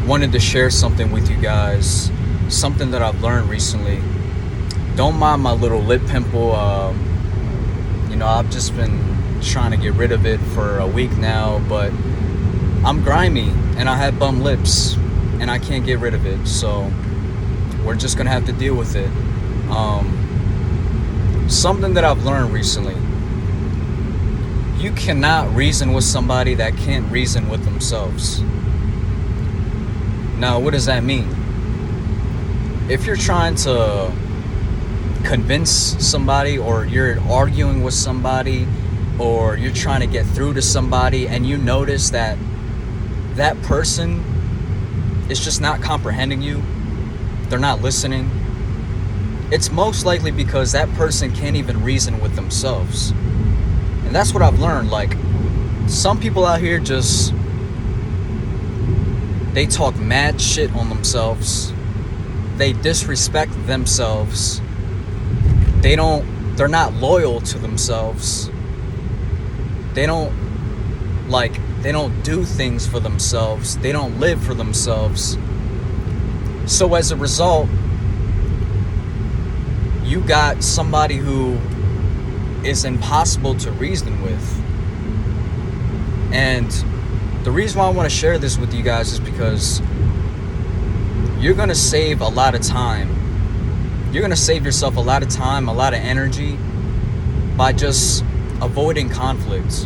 wanted to share something with you guys, something that I've learned recently. Don't mind my little lip pimple. I've just been trying to get rid of it for a week now, but I'm grimy and I have bum lips and I can't get rid of it, so we're just gonna have to deal with it. Something that I've learned recently: you cannot reason with somebody that can't reason with themselves. Now, what does that mean? If you're trying to convince somebody, or you're arguing with somebody, or you're trying to get through to somebody, and you notice that that person is just not comprehending you, they're not listening, it's most likely because that person can't even reason with themselves. And that's what I've learned. Like, some people out here just, they talk mad shit on themselves. They disrespect themselves. They're not loyal to themselves. They don't do things for themselves. They don't live for themselves. So as a result, you got somebody who is impossible to reason with. And the reason why I want to share this with you guys is because you're going to save a lot of time. You're going to save yourself a lot of time, a lot of energy by just avoiding conflicts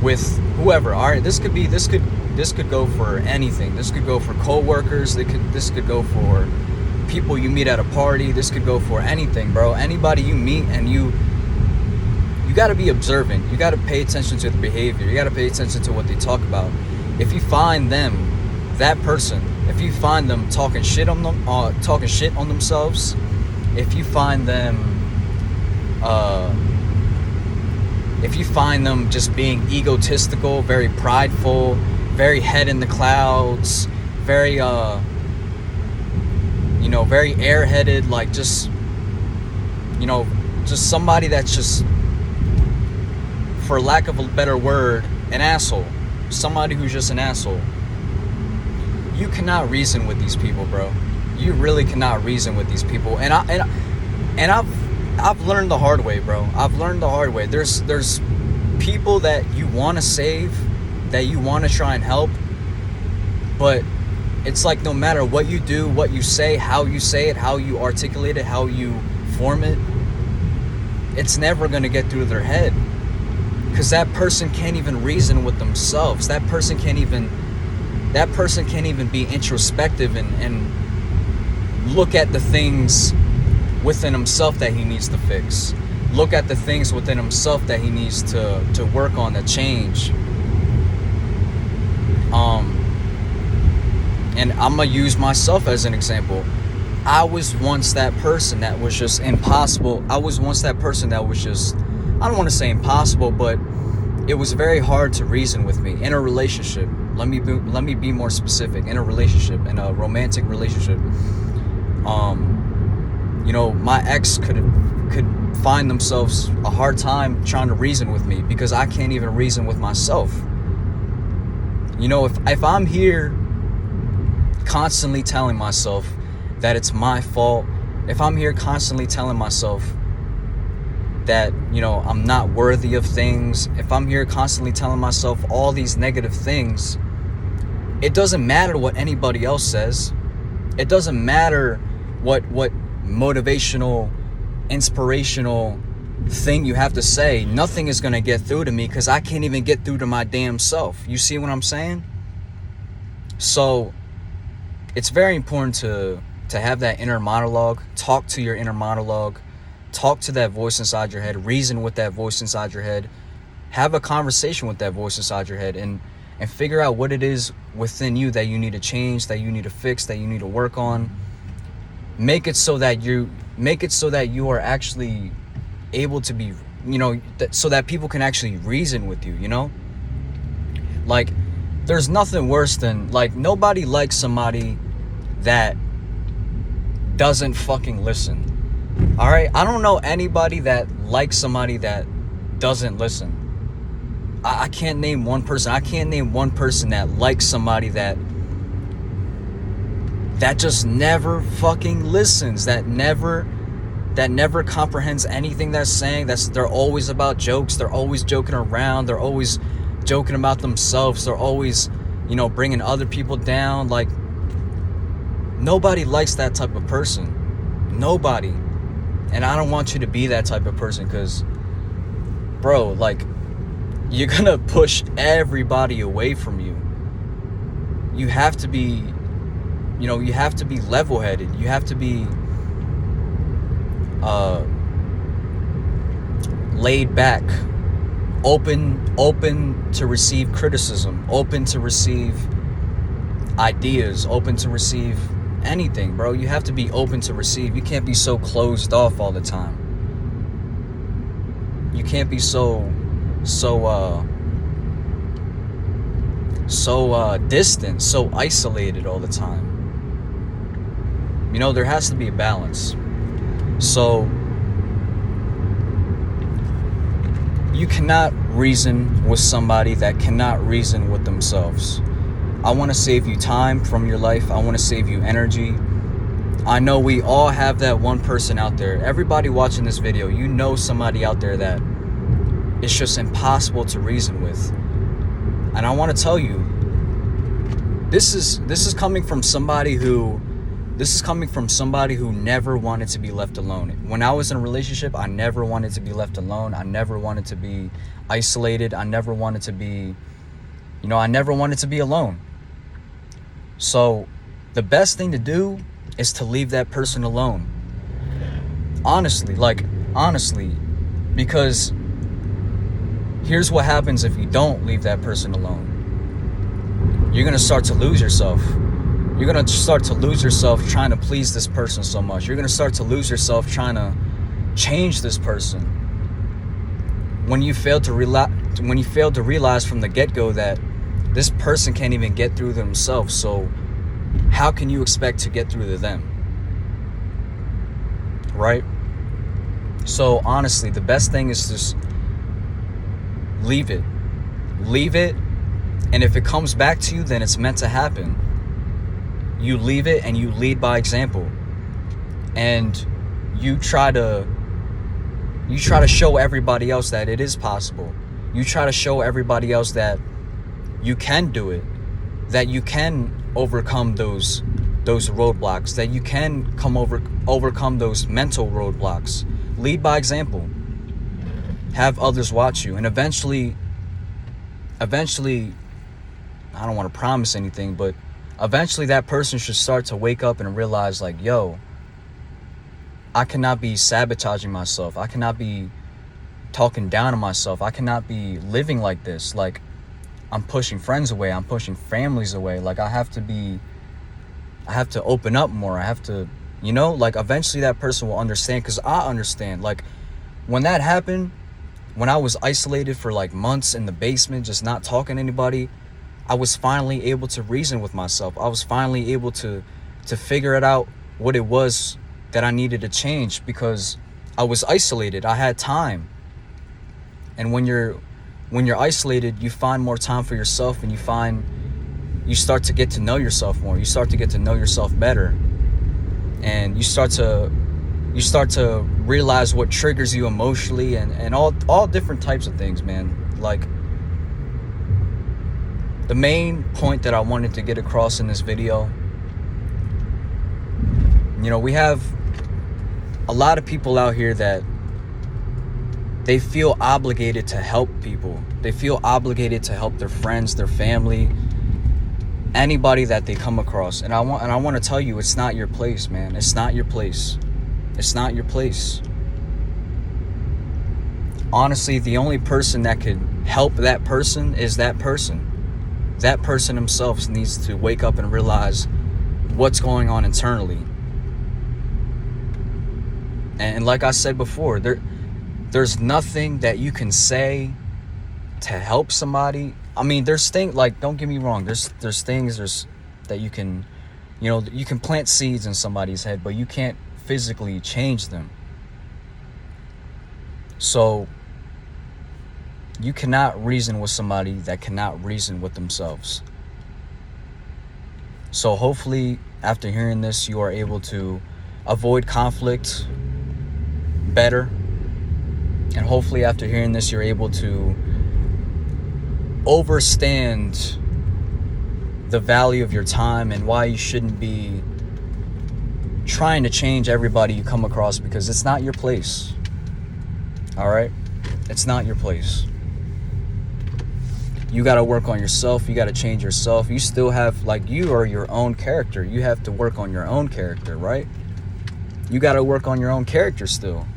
with whoever. All right, this could go for anything. This could go for co-workers. This could go for people you meet at a party. This could go for anything, bro. Anybody you meet, and you got to be observant. You got to pay attention to the behavior. You got to pay attention to what they talk about. If you find them, that person, if you find them talking shit on themselves, if you find them just being egotistical, very prideful, very head in the clouds, very very airheaded, like just somebody that's just, for lack of a better word, an asshole. Somebody who's just an asshole. You cannot reason with these people, bro. You really cannot reason with these people. And I've learned the hard way, bro. I've learned the hard way. There's people that you want to save, that you want to try and help, but it's like no matter what you do, what you say it, how you articulate it, how you form it, it's never going to get through their head. Because that person can't even reason with themselves. That person can't even be introspective and look at the things within himself that he needs to fix. Look at the things within himself that he needs to work on, to change. And I'm gonna use myself as an example. I was once that person that was just impossible. I was once that person that was just, I don't want to say impossible, but it was very hard to reason with me in a relationship. Let me be more specific. In a relationship, in a romantic relationship, my ex could find themselves a hard time trying to reason with me because I can't even reason with myself. If I'm here constantly telling myself that it's my fault, if I'm here constantly telling myself that, I'm not worthy of things, if I'm here constantly telling myself all these negative things, it doesn't matter what anybody else says. It doesn't matter what motivational, inspirational thing you have to say. Nothing is going to get through to me because I can't even get through to my damn self. You see what I'm saying? So it's very important to have that inner monologue. Talk to your inner monologue. Talk to that voice inside your head. Reason with that voice inside your head. Have a conversation with that voice inside your head and figure out what it is within you that you need to change, that you need to fix, that you need to work on. Make it so that you are actually able to be, so that people can actually reason with you, Like, there's nothing worse than, nobody likes somebody that doesn't fucking listen. All right? I don't know anybody that likes somebody that doesn't listen. I can't name one person. I can't name one person that likes somebody that that just never fucking listens, that never comprehends anything that's saying. They're always about jokes. They're always joking around. They're always joking about themselves. They're always, bringing other people down. Like, nobody likes that type of person. Nobody. And I don't want you to be that type of person, because, bro, like, you're gonna push everybody away from you. You have to be, you have to be level-headed. You have to be laid back, open to receive criticism, open to receive ideas, open to receive anything, bro. You have to be open to receive. You can't be so closed off all the time. You can't be so distant, so isolated all the time. There has to be a balance. So you cannot reason with somebody that cannot reason with themselves. I want to save you time from your life. I want to save you energy. I know we all have that one person out there. Everybody watching this video, you know somebody out there that it's just impossible to reason with. And I want to tell you, this is coming from somebody who never wanted to be left alone. When I was in a relationship, I never wanted to be left alone. I never wanted to be isolated. I never wanted to be, I never wanted to be alone. So the best thing to do is to leave that person alone. Honestly, because here's what happens if you don't leave that person alone. You're going to start to lose yourself. You're going to start to lose yourself trying to please this person so much. You're going to start to lose yourself trying to change this person. When you fail to realize from the get-go that this person can't even get through themselves, so how can you expect to get through to them? Right? So honestly, the best thing is just leave it. Leave it, and if it comes back to you, then it's meant to happen. You leave it and you lead by example. And you try to show everybody else that it is possible. You try to show everybody else that you can do it, that you can overcome those roadblocks, that you can overcome those mental roadblocks. Lead by example. Have others watch you, and eventually, I don't want to promise anything, but eventually that person should start to wake up and realize, like, yo, I cannot be sabotaging myself. I cannot be talking down on myself. I cannot be living like this. Like, I'm pushing friends away. I'm pushing families away. Like, I have to open up more. I have to, like, eventually that person will understand, because I understand. Like, when that happened, when I was isolated for like months in the basement, just not talking to anybody, I was finally able to reason with myself. I was finally able to figure it out, what it was that I needed to change, because I was isolated. I had time. And when you're isolated, you find more time for yourself, and you start to get to know yourself more. You start to get to know yourself better. And you start to realize what triggers you emotionally, and all different types of things, man. Like, the main point that I wanted to get across in this video, we have a lot of people out here that they feel obligated to help people. They feel obligated to help their friends, their family, anybody that they come across. And I want to tell you, it's not your place, man. It's not your place. It's not your place. Honestly, the only person that could help that person is that person. That person himself needs to wake up and realize what's going on internally. And like I said before, there's nothing that you can say to help somebody. I mean, there's things, like, don't get me wrong, there's things that you can, you can plant seeds in somebody's head, but you can't physically change them. So you cannot reason with somebody that cannot reason with themselves. So hopefully after hearing this, you are able to avoid conflict better. And hopefully after hearing this, you're able to understand the value of your time and why you shouldn't be trying to change everybody you come across, because it's not your place. All right? It's not your place. You got to work on yourself. You got to change yourself. You still have, like, you are your own character. You have to work on your own character, right? You got to work on your own character still.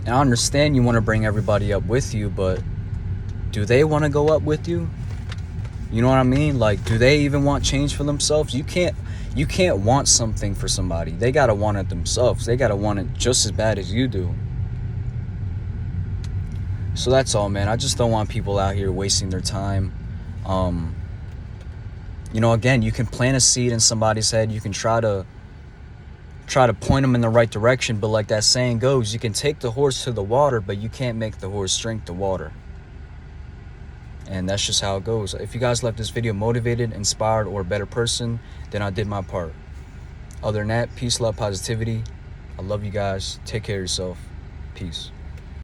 And I understand you want to bring everybody up with you, but do they want to go up with you? You know what I mean? Like, do they even want change for themselves? You can't want something for somebody. They got to want it themselves. They got to want it just as bad as you do. So that's all, man. I just don't want people out here wasting their time. Again, you can plant a seed in somebody's head. You can try to point them in the right direction. But like that saying goes, you can take the horse to the water, but you can't make the horse drink the water. And that's just how it goes. If you guys left this video motivated, inspired, or a better person, then I did my part. Other than that, peace, love, positivity. I love you guys. Take care of yourself. Peace.